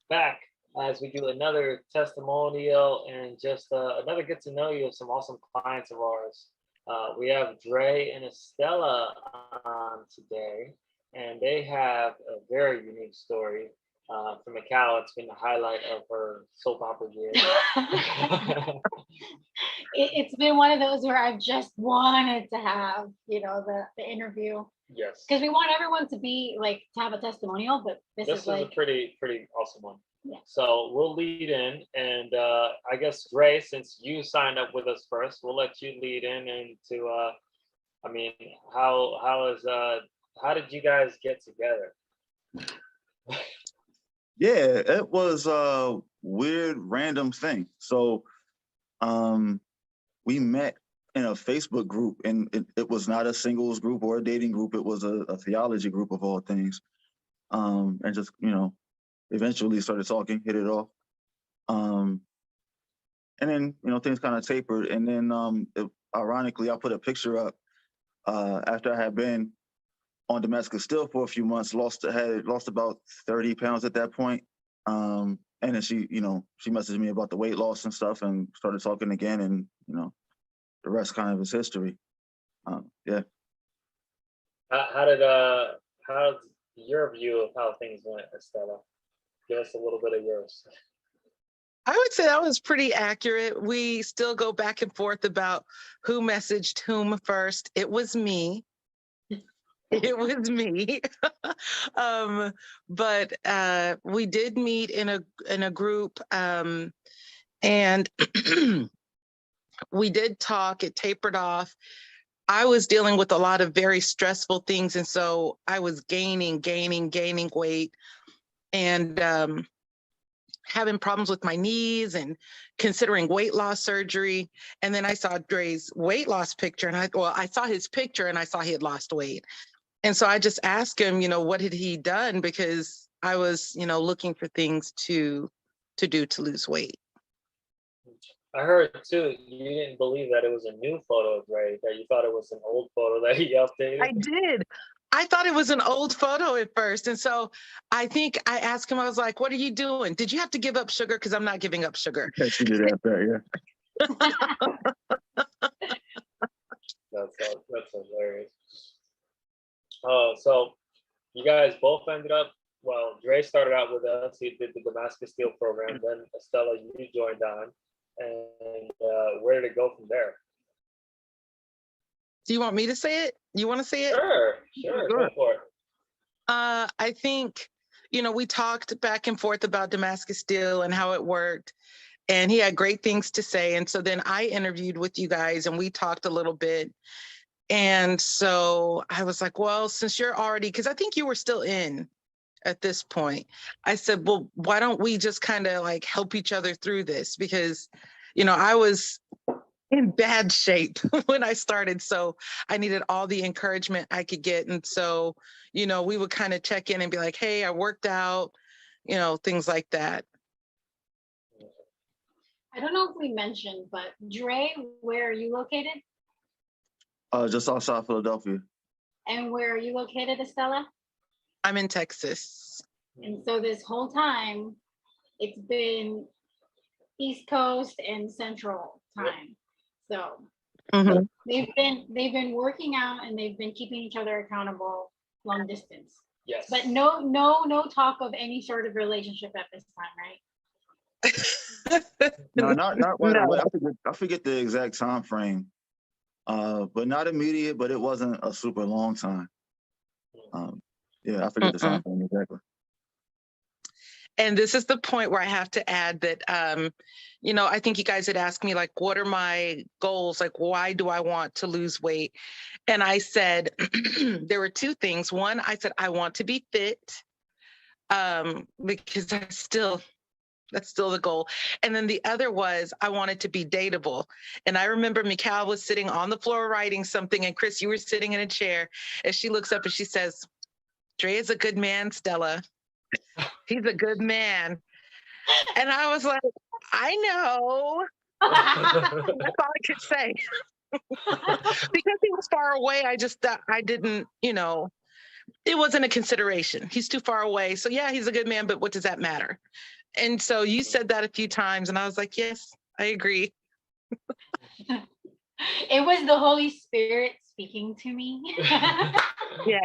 back as we do another testimonial and just another get to know you of some awesome clients of ours. We have Dre and Estella on today, and they have a very unique story. For Macau, it's been the highlight of her soap opera year. It's been one of those where I've just wanted to have, the interview Yes. because we want everyone to be like to have a testimonial, but this This is is like, a pretty awesome one. yeah. So we'll lead in, and I guess Ray, since you signed up with us first, we'll let you lead in into. I mean, how did you guys get together? Yeah, it was a weird, random thing. So, we met in a Facebook group, and it was not a singles group or a dating group. It was a theology group of all things. And just, eventually started talking, hit it off. Um, and then, things kind of tapered. And then, ironically, I put a picture up after I had been on Damascus still for a few months, had lost about 30 pounds at that point. And then she messaged me about the weight loss and stuff and started talking again, and the rest kind of is history. Yeah. How's your view of how things went, Estella? Give us a little bit of yours. I would say that was pretty accurate. We still go back and forth about who messaged whom first. It was me. It was me. But we did meet in a group, and we did talk. It tapered off. I was dealing with a lot of very stressful things, and so I was gaining weight, and having problems with my knees and considering weight loss surgery. And then I saw Dre's weight loss picture, and I saw his picture and I saw he had lost weight. And so I just asked him, what had he done? Because I was, looking for things to do to lose weight. I heard too, you didn't believe that it was a new photo of Ray, that you thought it was an old photo that he updated. I did. I thought it was an old photo at first. And so I think I asked him, I was like, what are you doing? Did you have to give up sugar? Because I'm not giving up sugar. Yeah, she did that, yeah. That's hilarious. So you guys both ended up, well, Dre started out with us. He did the Damascus Steel program. Then Estella, you joined on. And where did it go from there? Do you want me to say it? You want to say it? Sure. Go for it. I think, we talked back and forth about Damascus Steel and how it worked. And he had great things to say. And so then I interviewed with you guys and we talked a little bit. And so I was like, well, since you're already, because I think you were still in at this point, I said, well, why don't we just kind of like help each other through this? Because, I was in bad shape when I started. So I needed all the encouragement I could get. And so, we would kind of check in and be like, hey, I worked out, things like that. I don't know if we mentioned, but Dre, where are you located? Just outside Philadelphia. And where are you located, Estella? I'm in Texas. And so this whole time, it's been East Coast and Central time. So they've been working out and they've been keeping each other accountable long distance. Yes. But no talk of any sort of relationship at this time, right? No, not right away. I forget the exact time frame. But not immediate, but it wasn't a super long time. Yeah, I forget the time frame exactly. And this is the point where I have to add that, I think you guys had asked me, like, what are my goals? Like, why do I want to lose weight? And I said, there were two things. One, I said, I want to be fit, because that's still the goal. And then the other was I wanted to be dateable. And I remember Mikal was sitting on the floor writing something, and Chris, you were sitting in a chair, and she looks up and she says, Dre is a good man, Stella. He's a good man. And I was like, I know. That's all I could say. Because he was far away, I didn't, it wasn't a consideration. He's too far away. So yeah, he's a good man, but what does that matter? And so you said that a few times, and I was like, yes, I agree. It was the Holy Spirit speaking to me. Yeah.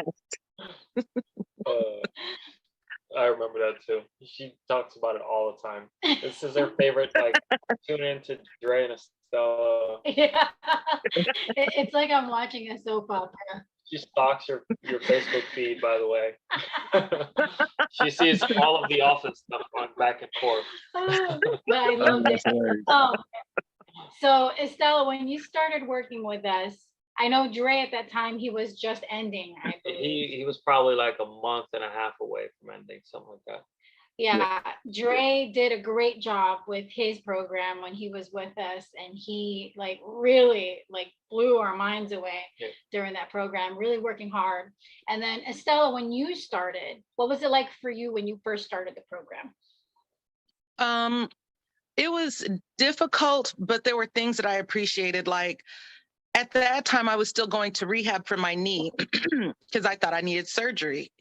I remember that too. She talks about it all the time. This is her favorite, like, tune into Dre and Estella. Yeah. It's like I'm watching a soap opera. She stalks your Facebook feed, by the way. She sees all of the office stuff going back and forth. But I love it. That's hilarious. So Estella, when you started working with us, I know Dre at that time, he was just ending, I believe. He was probably like a month and a half away from ending, something like that. Yeah, Dre did a great job with his program when he was with us, and he like really like blew our minds away during that program, really working hard. And then Estella, when you started, what was it like for you when you first started the program? It was difficult, but there were things that I appreciated. Like at that time, I was still going to rehab for my knee because I thought I needed surgery.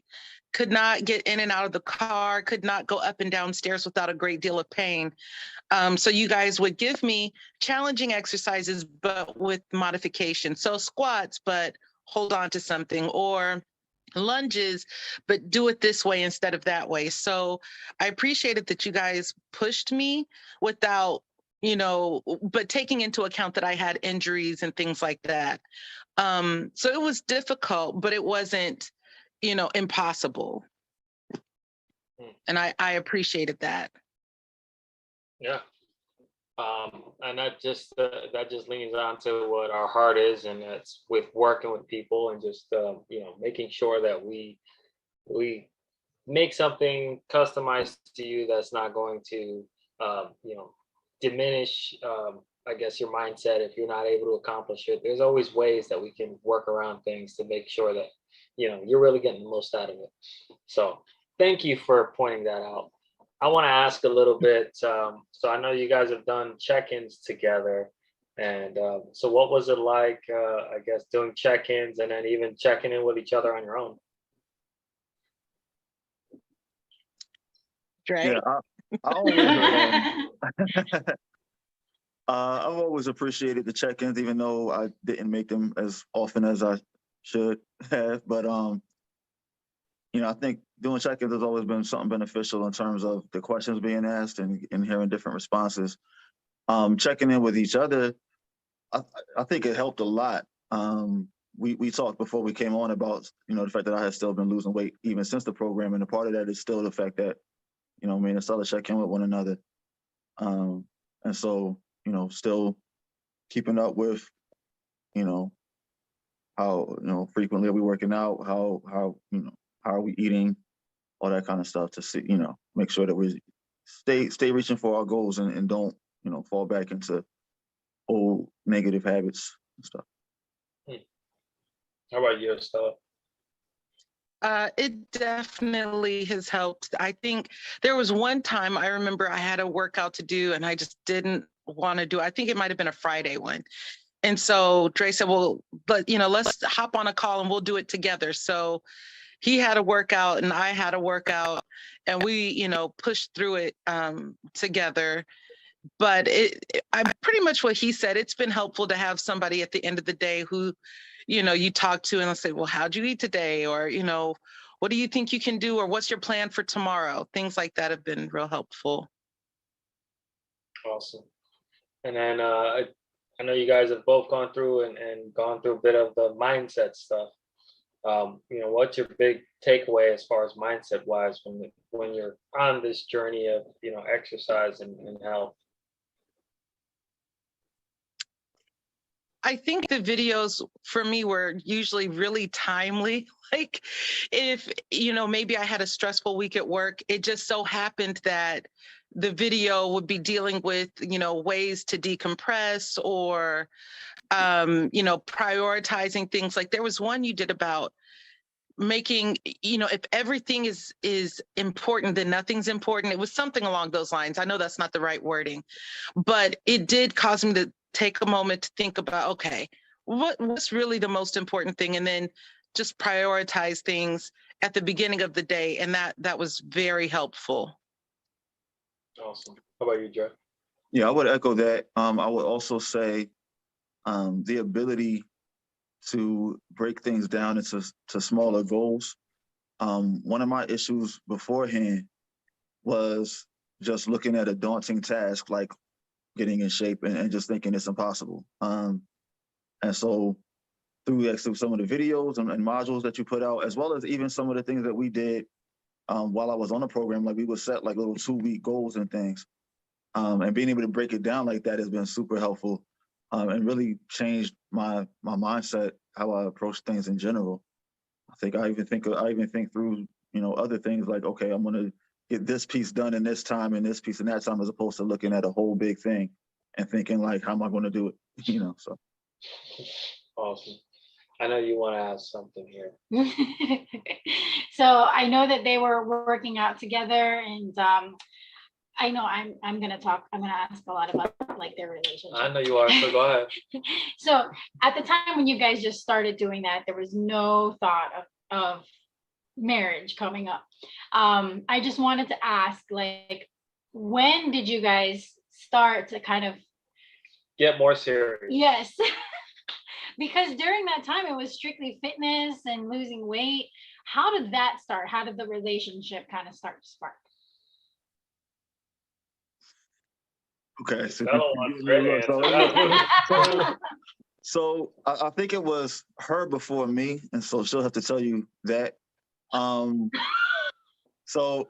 Could not get in and out of the car, could not go up and down stairs without a great deal of pain. So you guys would give me challenging exercises, but with modification. So squats, but hold on to something, or lunges, but do it this way instead of that way. So I appreciated that you guys pushed me without, but taking into account that I had injuries and things like that. So it was difficult, but it wasn't, impossible. And I appreciated that. Yeah. And that just leans on to what our heart is, and that's with working with people and just making sure that we make something customized to you that's not going to diminish I guess your mindset if you're not able to accomplish it. There's always ways that we can work around things to make sure that you're really getting the most out of it. So thank you for pointing that out. I want to ask a little bit. So I know you guys have done check-ins together, and so what was it like? I guess doing check-ins and then even checking in with each other on your own. Dre? Yeah, I've always appreciated the check-ins, even though I didn't make them as often as I should have. But I think doing check-ins has always been something beneficial in terms of the questions being asked and hearing different responses. Checking in with each other, I think it helped a lot. We talked before we came on about the fact that I had still been losing weight even since the program, and a part of that is still the fact that me and Estella check in with one another, and so still keeping up with how frequently are we working out, how are we eating, all that kind of stuff to see make sure that we stay reaching for our goals and don't fall back into old negative habits and stuff. How about you, Estella? It definitely has helped. I think there was one time I remember I had a workout to do and I just didn't want to do it. I think it might have been a Friday one. And so Dre said, well, but let's hop on a call and we'll do it together. So he had a workout and I had a workout and we, pushed through it together. But I'm pretty much what he said. It's been helpful to have somebody at the end of the day who, you talk to and they'll say, well, how'd you eat today? Or, what do you think you can do? Or what's your plan for tomorrow? Things like that have been real helpful. Awesome. And then I know you guys have both gone through and gone through a bit of the mindset stuff. What's your big takeaway as far as mindset wise when you're on this journey of exercise and health? I think the videos for me were usually really timely. Like if, maybe I had a stressful week at work, it just so happened that the video would be dealing with, ways to decompress or, prioritizing things. Like there was one you did about making, if everything is important, then nothing's important. It was something along those lines. I know that's not the right wording, but it did cause me to take a moment to think about, okay, what's really the most important thing? And then just prioritize things at the beginning of the day, and that was very helpful. Awesome. How about you, Joe? Yeah, I would echo that. I would also say the ability to break things down into smaller goals. One of my issues beforehand was just looking at a daunting task like getting in shape and just thinking it's impossible. And so through some of the videos and modules that you put out, as well as even some of the things that we did while I was on the program, like we would set like little 2-week goals and things. And being able to break it down like that has been super helpful and really changed my mindset, how I approach things in general. I even think through, other things like, okay, I'm gonna get this piece done in this time and this piece in that time, as opposed to looking at a whole big thing and thinking like, how am I gonna do it? So. Awesome. I know you want to ask something here. So I know that they were working out together, and I know I'm gonna ask a lot about like their relationship. I know you are, so go ahead. So at the time when you guys just started doing that, there was no thought of marriage coming up. I just wanted to ask, like, when did you guys start to kind of get more serious? Yes. Because during that time it was strictly fitness and losing weight. How did that start? How did the relationship kind of start to spark? Okay, so I think it was her before me, and so she'll have to tell you that. So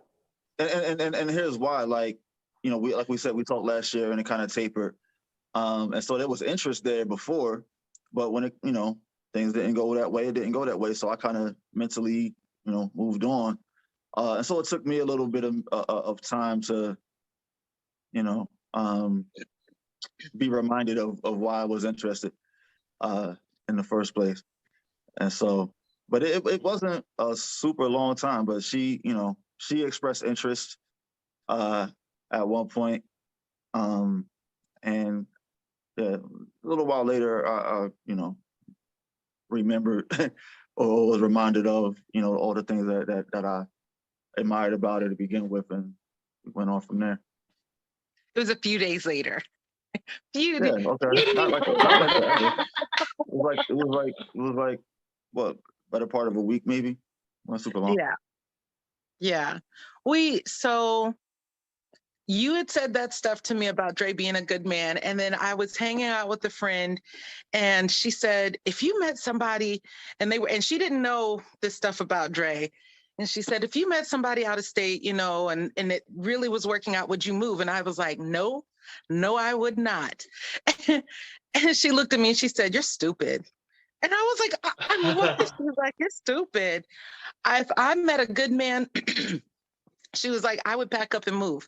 and here's why. Like, we said, we talked last year and it kind of tapered. And so there was interest there before, but when things didn't go that way, it didn't go that way. So I kind of mentally, moved on. And so it took me a little bit of time to, be reminded of why I was interested in the first place. And so, but it wasn't a super long time, but she expressed interest at one point. And yeah, a little while later, I remembered or was reminded of, all the things that I admired about her to begin with, and we went on from there. It was a few days later. Yeah, okay. Not like forever. It was like what, better part of a week maybe? Not super long. Yeah. So you had said that stuff to me about Dre being a good man. And then I was hanging out with a friend and she said, if you met somebody and she didn't know this stuff about Dre. And she said, if you met somebody out of state, and it really was working out, would you move? And I was like, no, I would not. And she looked at me and she said, you're stupid. And I was like, I'm what? She was like, you're stupid. If I met a good man, she was like, I would pack up and move.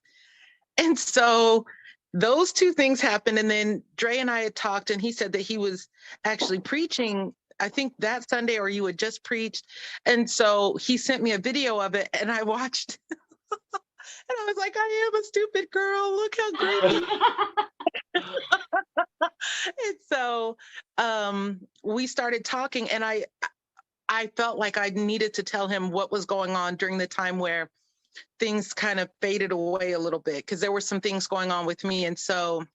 And so those two things happened. And then Dre and I had talked, and he said that he was actually preaching, I think that Sunday, or you had just preached. And so he sent me a video of it and I watched. And I was like, I am a stupid girl. Look how great. And so we started talking, and I felt like I needed to tell him what was going on during the time where things kind of faded away a little bit, because there were some things going on with me. And so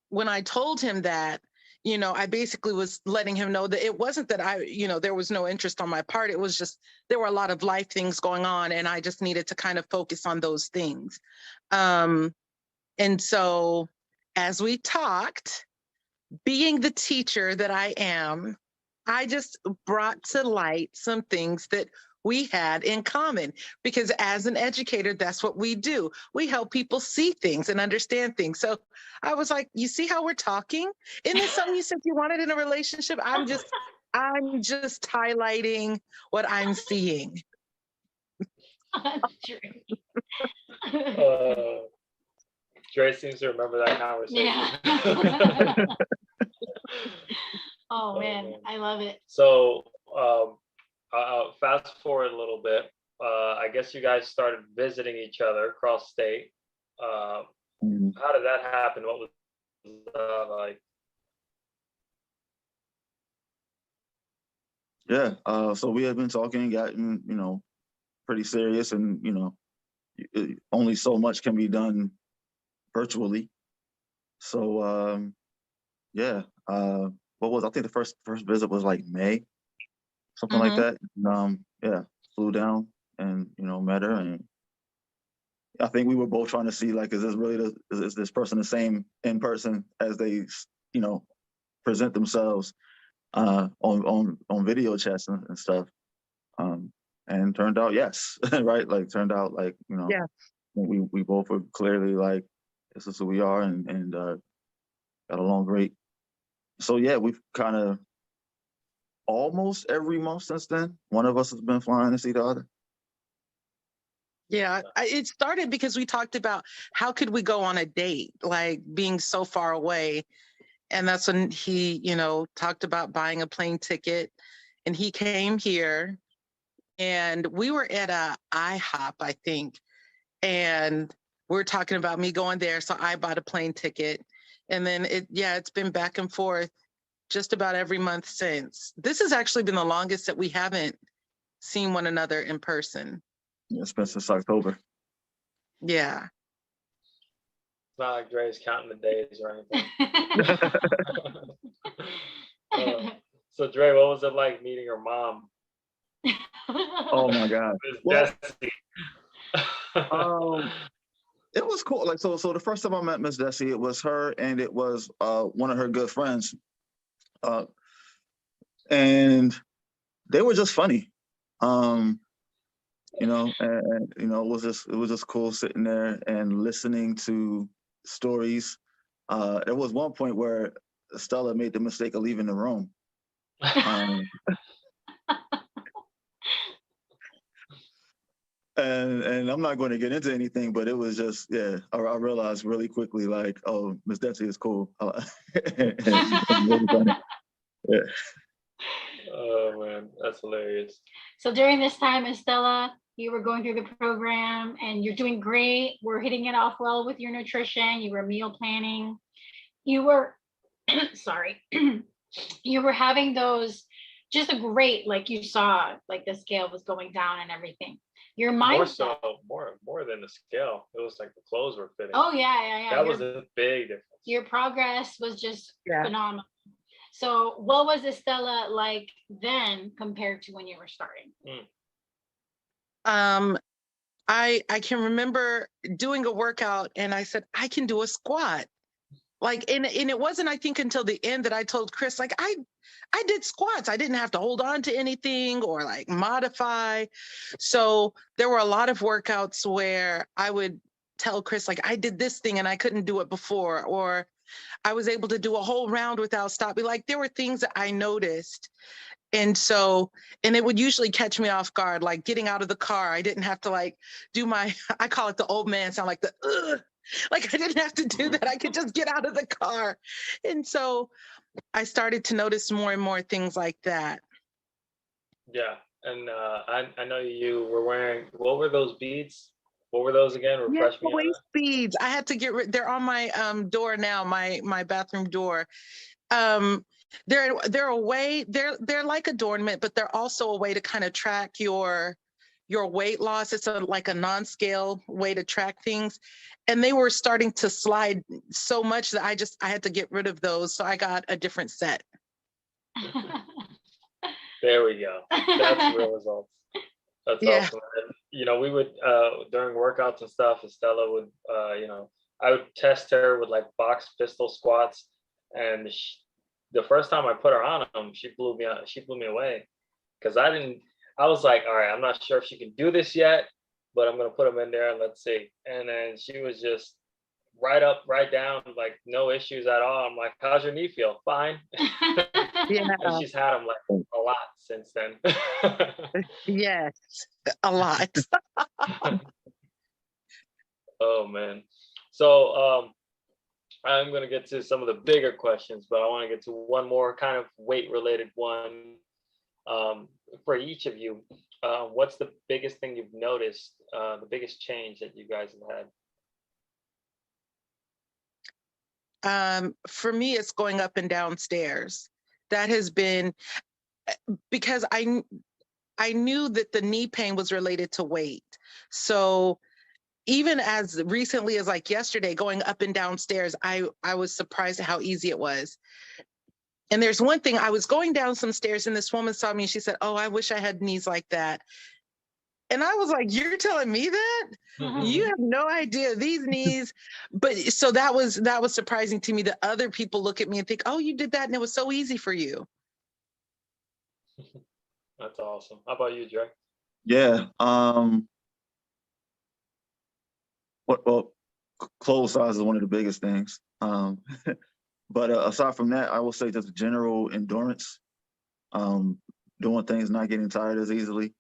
when I told him that, I basically was letting him know that it wasn't that there was no interest on my part. It was just, there were a lot of life things going on, and I just needed to kind of focus on those things. And so as we talked, being the teacher that I am, I just brought to light some things that we had in common, because as an educator, that's what we do. We help people see things and understand things. So I was like, you see how we're talking? Isn't this something you said you wanted in a relationship? I'm just highlighting what I'm seeing. Dre seems to remember that conversation. Yeah. Oh man, I love it. So fast forward a little bit. I guess you guys started visiting each other across state. How did that happen? What was that like? Yeah. So we had been talking, gotten, you know, pretty serious, and you know, only so much can be done virtually. So yeah. What was, I think the first visit was like May, something like Hmm. that. And, yeah, flew down and you know met her, and I think we were both trying to see like, is this really is this person the same in person as they you know present themselves on video chats and stuff. Um, and turned out yes, right? Like turned out like you know Yeah. we both were clearly like this is who we are, and got along great. So yeah, we've kind of almost every month since then. One of us has been flying to see the other. Yeah, it started because we talked about how could we go on a date, like being so far away. And that's when he, talked about buying a plane ticket. And he came here, and we were at a IHOP, I think. And we're talking about me going there. So I bought a plane ticket. And then it's been back and forth just about every month since. This has actually been the longest that we haven't seen one another in person. Yeah, it's been since October. Yeah. It's not like Dre's counting the days or anything. So Dre, what was it like meeting your mom? Oh my God. Miss Well, Desi. it was cool. Like so the first time I met Miss Desi, it was her and it was one of her good friends. And they were just funny. You know, and you know, it was just cool sitting there and listening to stories. There was one point where Stella made the mistake of leaving the room. Um, and I'm not going to get into anything, but it was just, yeah, I realized really quickly, like, oh, Miss Desi is cool. Really funny. Yeah. Oh man, that's hilarious. So during this time, Estella, you were going through the program and you're doing great. We're hitting it off well with your nutrition. You were meal planning. You were, sorry, you were having those just a great, like you saw, like the scale was going down and everything. Your More mindset. so, more than the scale. It was like the clothes were fitting. Oh yeah. That was a big difference. Your progress was just Yeah. phenomenal. So what was Estella like then compared to when you were starting? I can remember doing a workout and I said, I can do a squat. Like, and it wasn't, I think, until the end that I told Chris, like, I did squats. I didn't have to hold on to anything or like modify. So there were a lot of workouts where I would tell Chris, like, I did this thing and I couldn't do it before, or I was able to do a whole round without stopping. Like, there were things that I noticed. And so, and it would usually catch me off guard, like getting out of the car. I didn't have to like do my, I call it the old man sound, like the, ugh. Like I didn't have to do that. I could just get out of the car. And so I started to notice more and more things like that. Yeah. And I know you were wearing, what were those beads? What were those again? Refresh me on Waist beads. I had to get rid, they're on my door now, my bathroom door. They're a way, they're like adornment, but they're also a way to kind of track your weight loss. It's like a non-scale way to track things. And they were starting to slide so much that I had to get rid of those. So I got a different set. There we go. That's real results. That's awesome. And, you know, we would during workouts and stuff, Estella would I would test her with like box pistol squats, and the first time I put her on them, she blew me away, because I was like, all right, I'm not sure if she can do this yet, but I'm gonna put them in there and let's see. And then she was just right up, right down, like no issues at all. I'm like, how's your knee feel? Fine. Yeah. And she's had them like a lot since then. Yes, a lot. Oh man. So I'm gonna get to some of the bigger questions, but I want to get to one more kind of weight related one for each of you. What's the biggest thing you've noticed, the biggest change that you guys have had? For me, it's going up and down stairs. That has been, because I knew that the knee pain was related to weight. So even as recently as like yesterday, going up and down stairs, I was surprised at how easy it was. And there's one thing, I was going down some stairs and this woman saw me and she said, "Oh, I wish I had knees like that." And I was like, "You're telling me that? You have no idea these knees." But so that was surprising to me that other people look at me and think, "Oh, you did that and it was so easy for you." That's awesome. How about you, Dre? Yeah. Well, clothes size is one of the biggest things. But aside from that, I will say just general endurance, doing things, not getting tired as easily.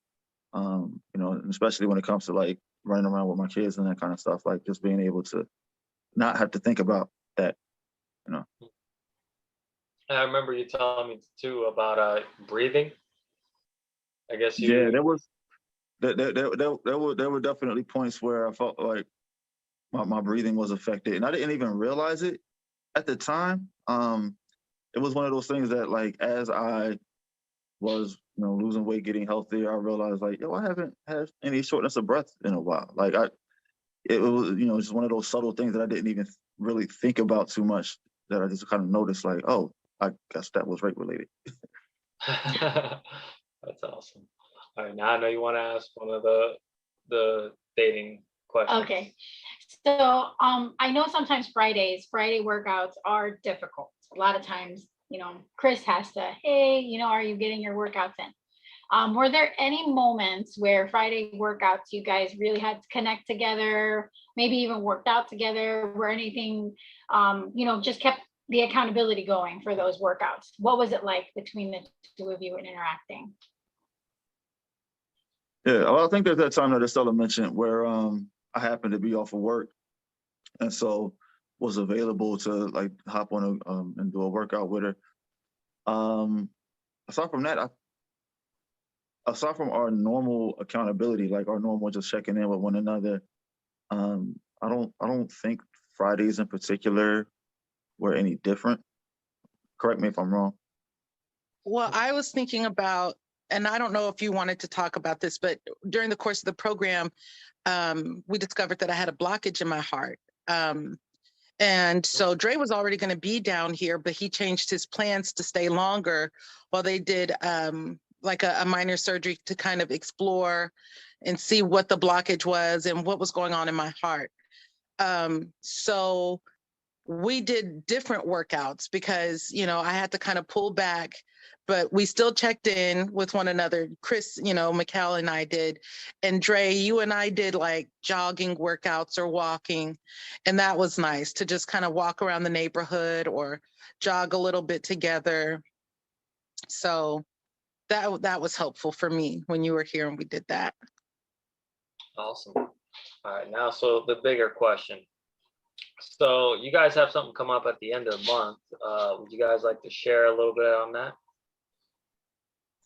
You know, especially when it comes to like running around with my kids and that kind of stuff, like just being able to not have to think about that, you know. I remember you telling me too about breathing. I guess Yeah, you. there were definitely points where I felt like my breathing was affected, and I didn't even realize it at the time. It was one of those things that like as I was, you know, losing weight, getting healthier, I realized like, yo, I haven't had any shortness of breath in a while. Like it was, you know, just one of those subtle things that I didn't even really think about too much, that I just kind of noticed like, oh, I guess that was weight related. That's awesome. All right, now I know you want to ask one of the dating questions. Okay. So I know sometimes Friday workouts are difficult. A lot of times, Chris has to, hey, are you getting your workouts in? Were there any moments where Friday workouts you guys really had to connect together, maybe even worked out together, where anything, just kept the accountability going for those workouts? What was it like between the two of you in interacting? Yeah, well, I think there's that time that Estella mentioned where I happened to be off of work, and so was available to like hop on and do a workout with her. Um, aside from that, aside from our normal accountability, like our normal just checking in with one another, I don't think Fridays in particular were any different. Correct me if I'm wrong. Well, I was thinking about, and I don't know if you wanted to talk about this, but during the course of the program, we discovered that I had a blockage in my heart. And so Dre was already going to be down here, but he changed his plans to stay longer while they did like a minor surgery to kind of explore and see what the blockage was and what was going on in my heart. So we did different workouts because, I had to kind of pull back, but we still checked in with one another. Chris, Mikal and I did. And Dre, you and I did like jogging workouts or walking. And that was nice to just kind of walk around the neighborhood or jog a little bit together. So that was helpful for me when you were here and we did that. Awesome. All right, now so the bigger question. So you guys have something come up at the end of the month. Would you guys like to share a little bit on that?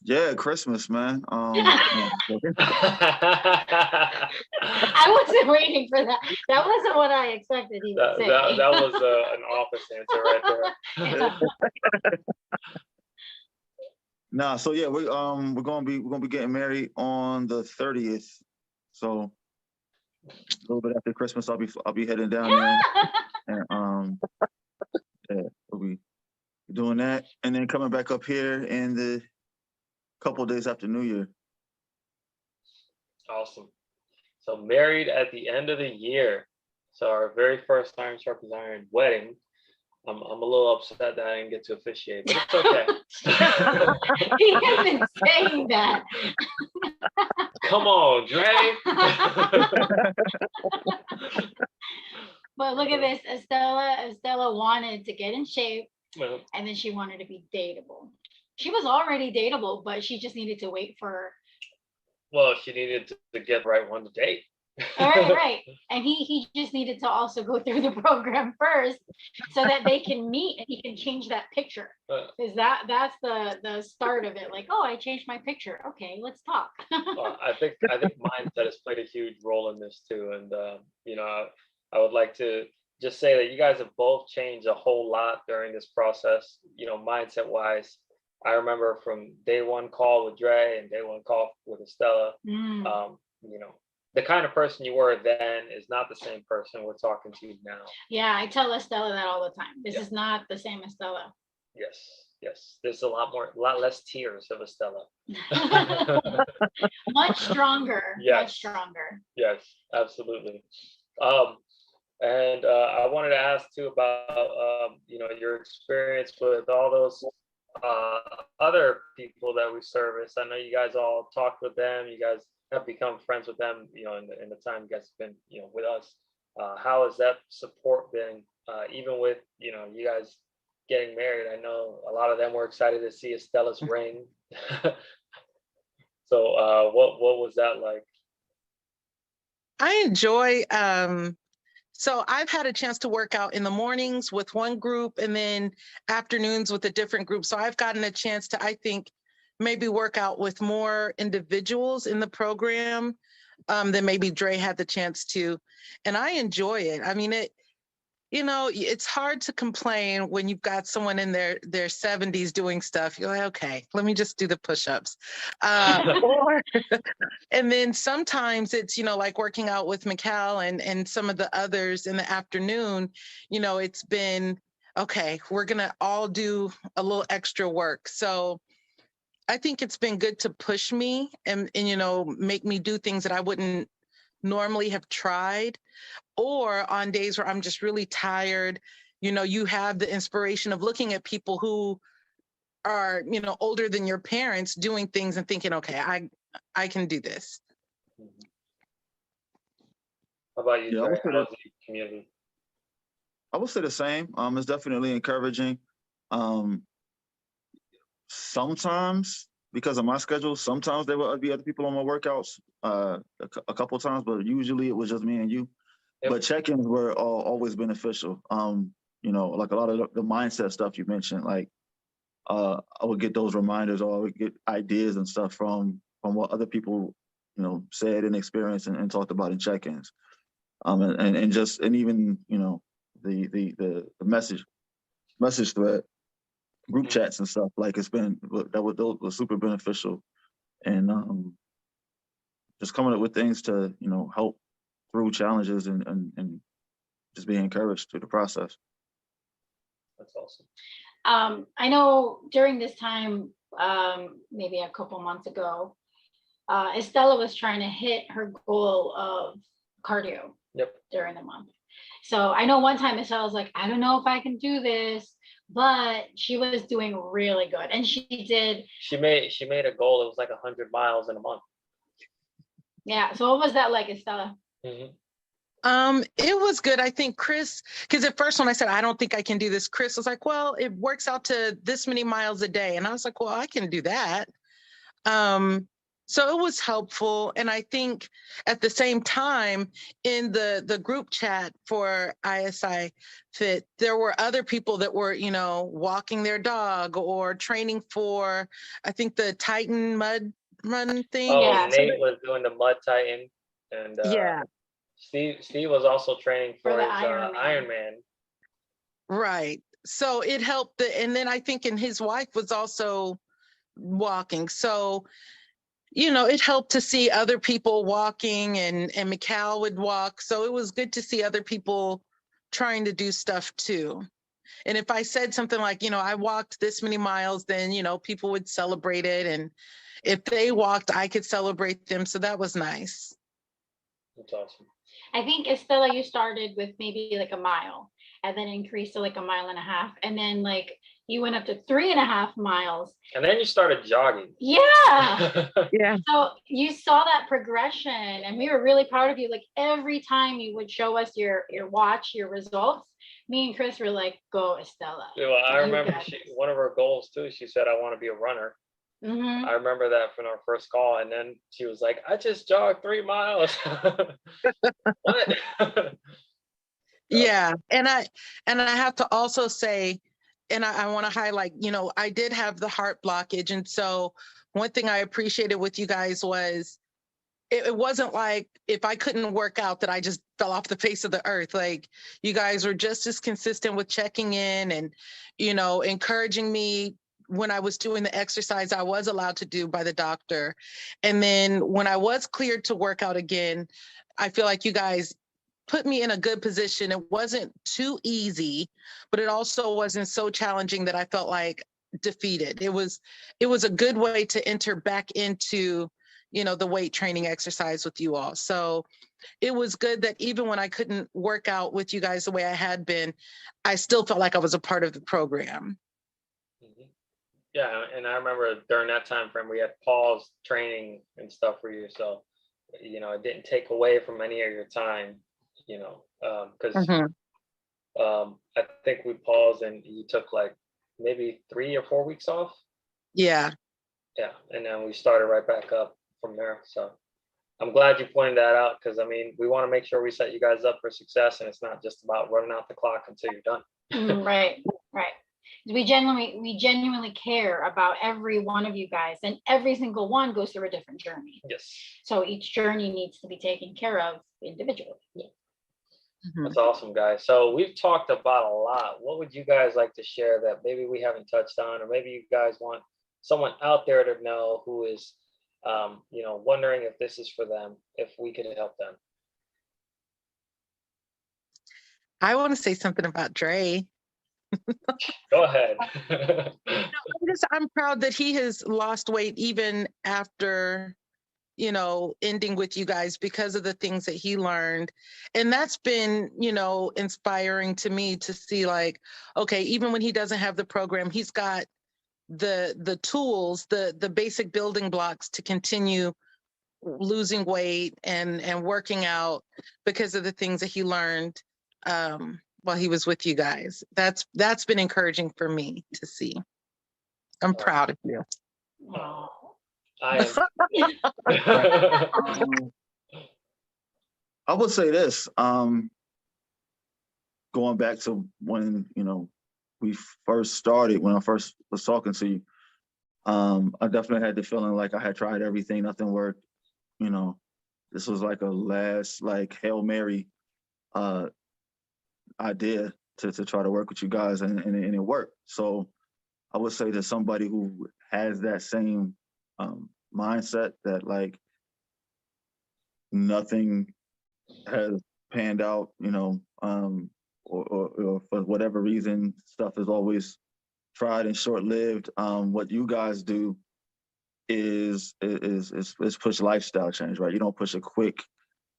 Yeah, Christmas, man. I wasn't waiting for that. That wasn't what I expected he would say. That was an office answer right there. Nah, so yeah, we're gonna be getting married on the 30th. So a little bit after Christmas, I'll be heading down there, and yeah, we'll be doing that, and then coming back up here in the couple of days after New Year. Awesome. So married at the end of the year. So our very first Iron Sharpens Iron wedding. I'm a little upset that I didn't get to officiate, but it's okay. He has been saying that. Come on, Dre. But look at this. Estella wanted to get in shape, and then she wanted to be dateable. She was already dateable, but she just needed to wait for. Well, she needed to get the right one to date. Right. And he just needed to also go through the program first so that they can meet and he can change that picture. Because that's the start of it. Like, oh, I changed my picture. Okay, let's talk. Well, I think mindset has played a huge role in this too. And I would like to just say that you guys have both changed a whole lot during this process, mindset wise. I remember from day one call with Dre and day one call with Estella, you know, the kind of person you were then is not the same person we're talking to now. Yeah, I tell Estella that all the time. This Yeah. is not the same Estella. Yes. There's a lot less tears of Estella. Much stronger. Yes. Much stronger. Yes, absolutely. And I wanted to ask too about you know, your experience with all those other people that we service. I know you guys all talked with them. You guys have become friends with them, you know, in the time you guys have been, you know, with us. How has that support been? Even with, you know, you guys getting married, I know a lot of them were excited to see Estella's ring. So what was that like? I enjoy, so I've had a chance to work out in the mornings with one group and then afternoons with a different group. So I've gotten a chance to, I think, maybe work out with more individuals in the program than maybe Dre had the chance to. And I enjoy it. I mean, you know, it's hard to complain when you've got someone in their 70s doing stuff. You're like, okay, let me just do the push-ups. And then sometimes it's, you know, like working out with Mikal and some of the others in the afternoon, you know, it's been, okay, we're going to all do a little extra work. So I think it's been good to push me and, you know, make me do things that I wouldn't normally have tried. Or on days where I'm just really tired, you know, you have the inspiration of looking at people who are, you know, older than your parents doing things and thinking, okay, I can do this. How about you, Yeah, Dre? How's the community? I would say the same. It's definitely encouraging. Sometimes because of my schedule, sometimes there will be other people on my workouts a couple of times, but usually it was just me and you. Yep. But check-ins were always beneficial. You know, like a lot of the mindset stuff you mentioned, like I would get those reminders or I would get ideas and stuff from what other people, you know, said and experienced and talked about in check-ins. And even, you know, the message thread, group chats and stuff, like those was super beneficial. And just coming up with things to, you know, help through challenges and just being encouraged through the process. That's awesome. I know during this time, maybe a couple months ago, Estella was trying to hit her goal of cardio. Yep. During the month. So I know one time Estella was like, I don't know if I can do this, but she was doing really good. And she did. She made a goal. It was like 100 miles in a month. Yeah. So what was that like, Estella? Mm-hmm. It was good. I think Chris, because at first when I said, I don't think I can do this, Chris was like, well, it works out to this many miles a day. And I was like, well, I can do that. So it was helpful. And I think at the same time in the group chat for ISI Fit, there were other people that were, you know, walking their dog or training for, I think the Titan mud run thing. Oh, yeah. Nate was doing the mud Titan. And yeah. Steve was also training for his Ironman. Right. So it helped. And then I think his wife was also walking. So, you know, it helped to see other people walking and Mikal would walk. So it was good to see other people trying to do stuff too. And if I said something like, you know, I walked this many miles, then, you know, people would celebrate it. And if they walked, I could celebrate them. So that was nice. That's awesome. I think, Estella, you started with maybe like a mile and then increased to like a mile and a half. And then like you went up to 3.5 miles. And then you started jogging. Yeah. Yeah. So you saw that progression and we were really proud of you. Like every time you would show us your watch, your results, me and Chris were like, go, Estella. Yeah, well, I remember one of her goals too, she said, I want to be a runner. Mm-hmm. I remember that from our first call. And then she was like, I just jogged 3 miles. What? Yeah. And I have to also say, and I want to highlight, you know, I did have the heart blockage. And so one thing I appreciated with you guys was it wasn't like if I couldn't work out that I just fell off the face of the earth. Like you guys were just as consistent with checking in and, you know, encouraging me when I was doing the exercise I was allowed to do by the doctor. And then when I was cleared to work out again, I feel like you guys put me in a good position. It wasn't too easy, but it also wasn't so challenging that I felt like defeated. It was a good way to enter back into, the weight training exercise with you all. So it was good that even when I couldn't work out with you guys the way I had been, I still felt like I was a part of the program. Mhm. Yeah, and I remember during that time frame we had paused training and stuff for you, so it didn't take away from any of your time, because Mhm. I think we paused and you took like maybe 3 or 4 weeks off. Yeah. Yeah, and then we started right back up from there. So I'm glad you pointed that out, because I mean we want to make sure we set you guys up for success, and it's not just about running out the clock until you're done. Right. We genuinely care about every one of you guys, and every single one goes through a different journey. Yes, So each journey needs to be taken care of individually. Mhm. that's awesome, guys. So we've talked about a lot. What would you guys like to share that maybe we haven't touched on, or maybe you guys want someone out there to know who is, wondering if this is for them, if we could help them? I want to say something about Dre. Go ahead. I'm proud that he has lost weight even after, ending with you guys because of the things that he learned. And that's been, inspiring to me to see, like, okay, even when he doesn't have the program, he's got the tools, the basic building blocks to continue losing weight and working out because of the things that he learned while he was with you guys. That's been encouraging for me to see. I'm proud of you. Wow. I am. I would say this, going back to when, we first started, when I first was talking to you, I definitely had the feeling like I had tried everything, nothing worked. This was like a last, like, Hail Mary idea to try to work with you guys, and it worked. So I would say to somebody who has that same mindset, that like nothing has panned out, or for whatever reason, stuff is always tried and short-lived. What you guys do is push lifestyle change, right? You don't push a quick,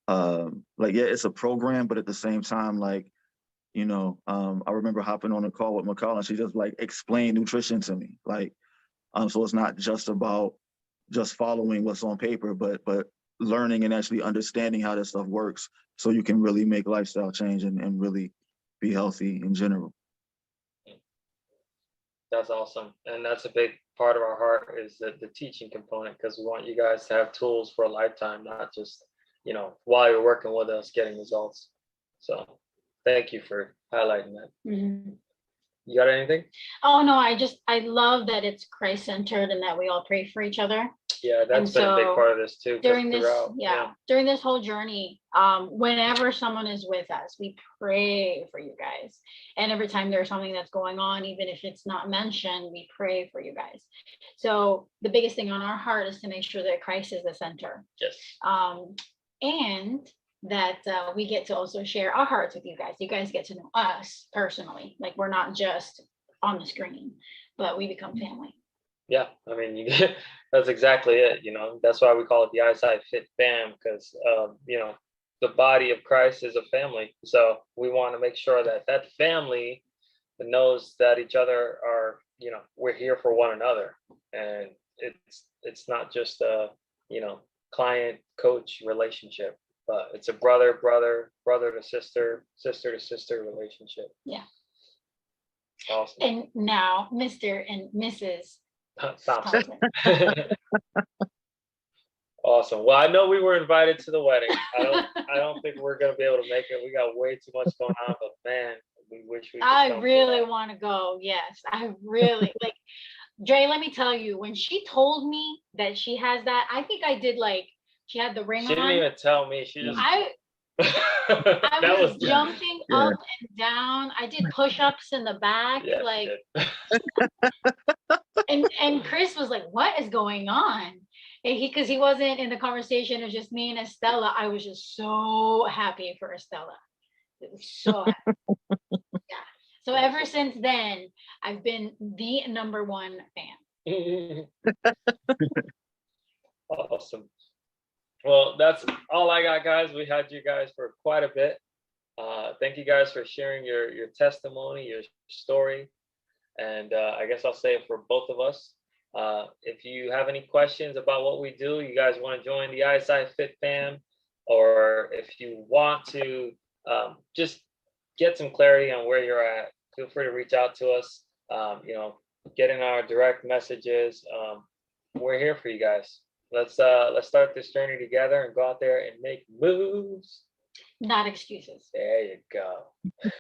like, yeah, it's a program, but at the same time, like, I remember hopping on a call with McCall, and she just like explained nutrition to me, like, so it's not just about just following what's on paper, but learning and actually understanding how this stuff works, so you can really make lifestyle change and really be healthy in general. That's awesome, and that's a big part of our heart, is the teaching component, because we want you guys to have tools for a lifetime, not just while you're working with us getting results. So thank you for highlighting that. Mhm. You got anything? Oh no, I love that it's Christ centered and that we all pray for each other. Yeah, that's And been a big so part of this too. During this, throughout, during this whole journey, whenever someone is with us, we pray for you guys. And every time there's something that's going on, even if it's not mentioned, we pray for you guys. So the biggest thing on our heart is to make sure that Christ is the center. Yes. And that we get to also share our hearts with you guys. You guys get to know us personally. Like, we're not just on the screen, but we become family. Yeah, I mean, that's exactly it. That's why we call it the Eyesight Fit Fam, because the body of Christ is a family. So we want to make sure that that family knows that each other are, we're here for one another, and it's not just a client coach relationship, but it's a brother to sister to sister relationship. Yeah. Awesome. And now Mr. and Mrs. Thompson. Awesome. Well, I know we were invited to the wedding. I don't think we're gonna be able to make it. We got way too much going on, but man, we wish we could I really want to go. Yes, I really like. Dre, let me tell you, when she told me that she has that, I think I did, like, she had the ring on. She didn't even tell me. She just. I was jumping up and down. I did push-ups in the back, Yeah, like, And Chris was like, "What is going on?" And because he wasn't in the conversation, it was just me and Estella. I was just so happy for Estella. It was so happy. Yeah. So ever since then, I've been the number one fan. Awesome. Well, that's all I got, guys. We had you guys for quite a bit. Thank you guys for sharing your testimony, your story. And I guess I'll say it for both of us. If you have any questions about what we do, you guys want to join the Eyesight Fit fam, or if you want to just get some clarity on where you're at, feel free to reach out to us. Get in our direct messages. We're here for you guys. Let's start this journey together and go out there and make moves. Not excuses. There you go.